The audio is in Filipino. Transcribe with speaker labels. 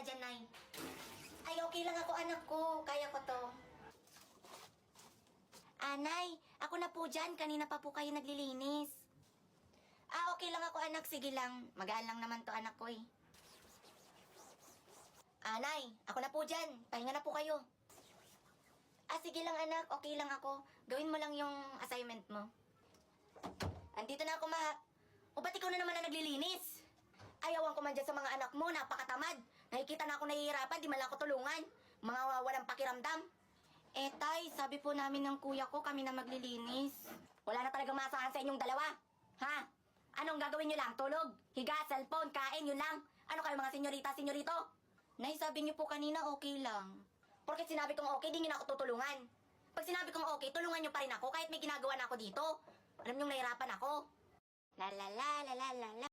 Speaker 1: bahala dyan, Nay. Ay, okay lang ako, anak ko. Kaya ko to. Nay, ako na po dyan. Kanina pa po kayo naglilinis. Okay lang ako, anak. Sige lang. Magaan lang naman to, anak ko eh. Nay, ako na po dyan. Pahinga na po kayo. Sige lang, anak. Okay lang ako. Gawin mo lang yung assignment mo. Andito na ako, ma. O ba't ikaw na naman na naglilinis? Ayawan ko man dyan sa mga anak mo. Napakatamad. Nakikita na ako nahihirapan. Di man lang ako tulungan. Mga walang pakiramdam. Tay, sabi po namin ng kuya ko, kami na maglilinis. Wala na talagang masahan sa inyong dalawa. Ha? Anong gagawin nyo lang? Tulog? Higa, cellphone, kain, yun lang? Ano kayo mga senyorita, senyorito? Nay, sabi niyo po kanina okay lang. Porket sinabi kong okay, di nyo na ako tutulungan. Pag sinabi kong okay, tulungan nyo pa rin ako kahit may ginagawa na ako dito. Alam nyo, nahirapan ako. La la la la la la la.